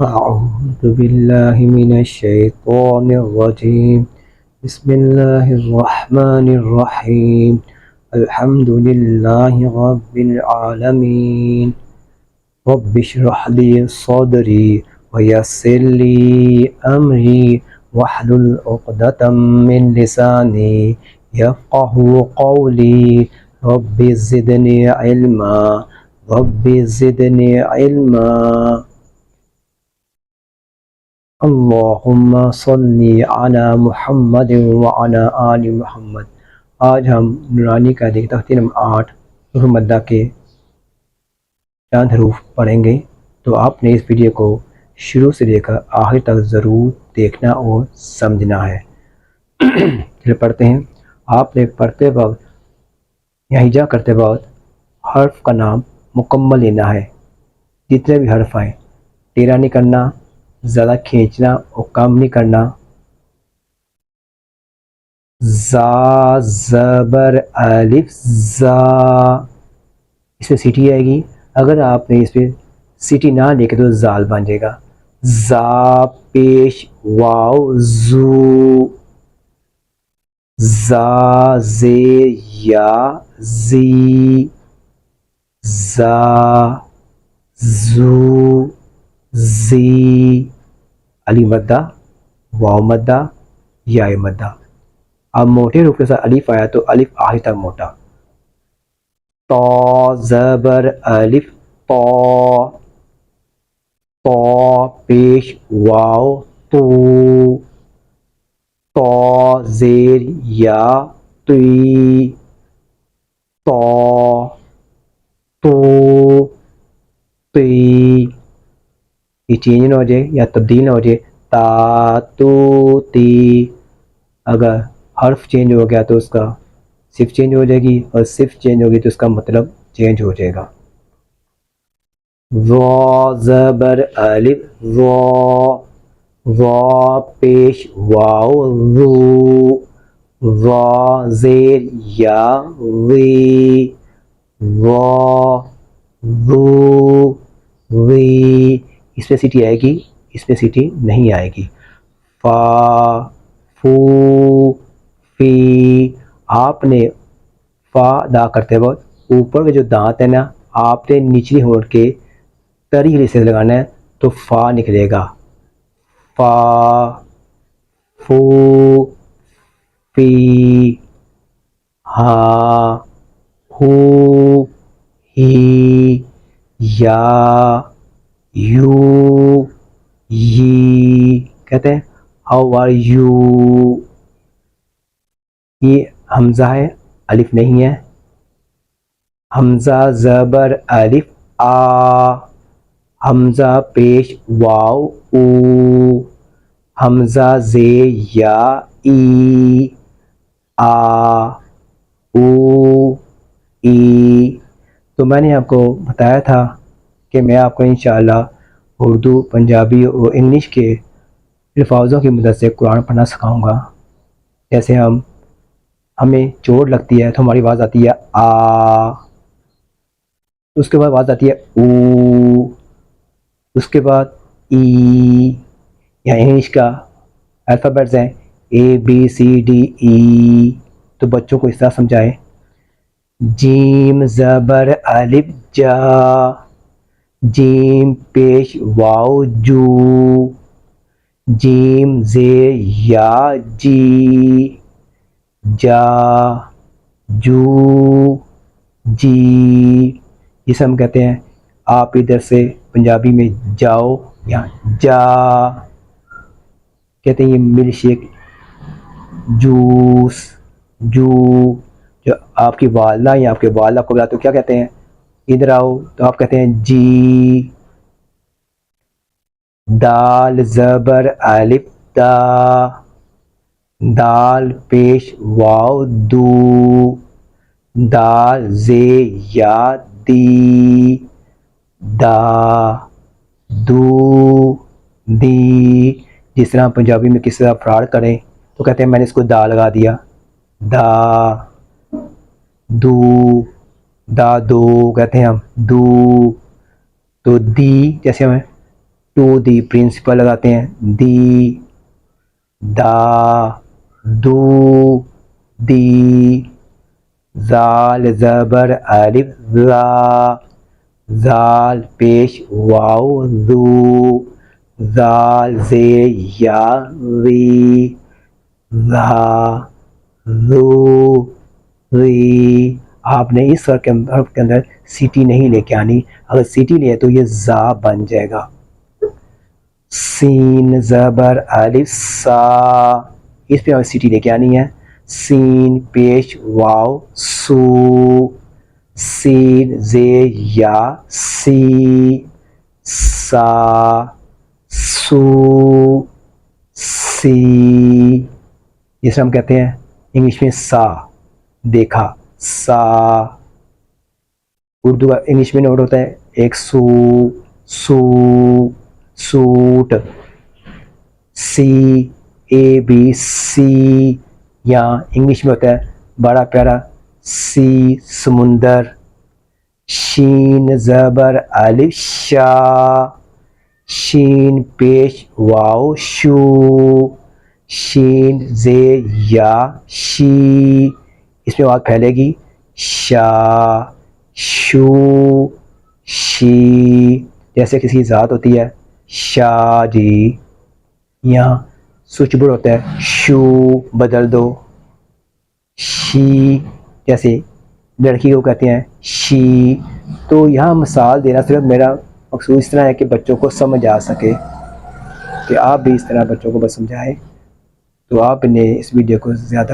أعوذ بالله من الشيطان الرجيم. بسم الله الرحمن الرحيم. الحمد لله رب العالمين. رب اشرح لي صدري ويسر لي أمري واحلل عقدة من لساني يفقه قولي. رب زدني علما. رب زدني علما. اللہم صلی علی محمد وعلی آل محمد. آج ہم نورانی کا تختی نمبر 8 حروف مدہ کے چند حروف پڑھیں گے، تو آپ نے اس ویڈیو کو شروع سے لے کر آخر تک ضرور دیکھنا اور سمجھنا ہے۔ پھر پڑھتے ہیں۔ آپ نے پڑھتے وقت یا ہجا کرتے وقت حرف کا نام مکمل لینا ہے۔ جتنے بھی حرف آئیں ٹیڑھا نہیں کرنا، زیادہ کھینچنا اور کم نہیں کرنا۔ زا زبر الف زا، اس پہ سیٹی آئے گی۔ اگر آپ نے اس پہ سیٹی نہ لکھے تو زال بن جائے گا۔ زا پیش واو زو، زا زیر یا زی، زا زو زی، علی مدہ، واو مدہ، یا مدہ۔ اب موٹے حروف کے ساتھ الف آیا تو الف آخر تک موٹا۔ تو زبر الف تو، تو پیش واو تو، تو زیر یا تی، تو تو تی۔ یہ چینج نہ ہو جائے یا تبدیل نہ ہو جائے۔ تا تو تی، اگر حرف چینج ہو گیا تو اس کا صرف چینج ہو جائے گی، اور صرف چینج ہوگی تو اس کا مطلب چینج ہو جائے گا۔ را زبر الف را، را پیش واو رو، را زیر یا وی، را رو وی۔ اس پہ سیٹی آئے گی، اس پہ سیٹی نہیں آئے گی۔ فا فو فی، آپ نے فا ادا کرتے وقت اوپر کے جو دانت ہے نا، آپ نے نچلی ہونٹ کے تری حصے سے لگانا ہے تو فا نکلے گا۔ فا فو فی، ہا ہو ہی، یا یو یی، کہتے ہیں ہاؤ آر یو۔ یہ حمزہ ہے، الف نہیں ہے۔ حمزہ زبر الف آ، حمزہ پیش واو او، حمزہ زیر یا ای، آ او ای۔ تو میں نے آپ کو بتایا تھا کہ میں آپ کو انشاءاللہ اردو، پنجابی اور انگلش کے الفاظوں کی مدد سے قرآن پڑھنا سکھاؤں گا۔ جیسے ہمیں چوٹ لگتی ہے تو ہماری آواز آتی ہے آ، اس کے بعد آواز آتی ہے او، اس کے بعد ای، یا انگلش کا الفابیٹس ہیں اے بی سی ڈی ای، تو بچوں کو اس طرح سمجھائے۔ جیم زبر الف جا، جیم پیش واو جو، جیم زیر یا جی، جا جو جی، جسے ہم کہتے ہیں آپ ادھر سے پنجابی میں جاؤ یا جا، کہتے ہیں یہ ملک شیک، جوس، جو آپ کی والدہ یا آپ کے والدہ کو بلا تو کیا کہتے ہیں؟ ادھر آؤ، تو آپ کہتے ہیں جی۔ دال زبر الف دا، دال پیش واو دو، دال زیر یا دی، دا دو دی۔ جس طرح پنجابی میں کس طرح فراڈ کریں تو کہتے ہیں میں نے اس کو دا لگا دیا، دا دو، دا دو کہتے ہیں ہم، دو۔ تو دی جیسے ہمیں ٹو دی پرنسپل لگاتے ہیں، دی، دا، دو، دی، زال زبر الف ذا، زال پیش واو ذو، زال زیر یا ذی، ذا، ذو، ذی۔ آپ نے اس حرف کے اندر سیٹی نہیں لے کے آنی، اگر سیٹی لے تو یہ زا بن جائے گا۔ سین زبر الف سا، اس پہ ہمیں سیٹی لے کے آنی ہے، سین پیش واو سو، سین زیر یا سی، سا، سو، سی، جسے ہم کہتے ہیں انگلش میں سا، دیکھا، سا۔ اردو کا انگلش میں نوٹ ہوتا ہے ایک سو، سو، سوٹ، سی، اے بی سی، یا انگلش میں ہوتا ہے بڑا پیارا سی، سمندر۔ شین زبر الف شا، شین پیش واو شو، شین زیر یا شی، اس میں آواز پھیلے گی، شا، شو، شی، جیسے کسی ذات ہوتی ہے شاہ جی، یہاں سوئچ بورڈ ہوتا ہے شو بدل دو، شی، جیسے لڑکی کو کہتے ہیں شی۔ تو یہاں مثال دینا صرف میرا مقصود اس طرح ہے کہ بچوں کو سمجھ آ سکے، کہ آپ بھی اس طرح بچوں کو بس سمجھائیں۔ تو آپ نے اس ویڈیو کو زیادہ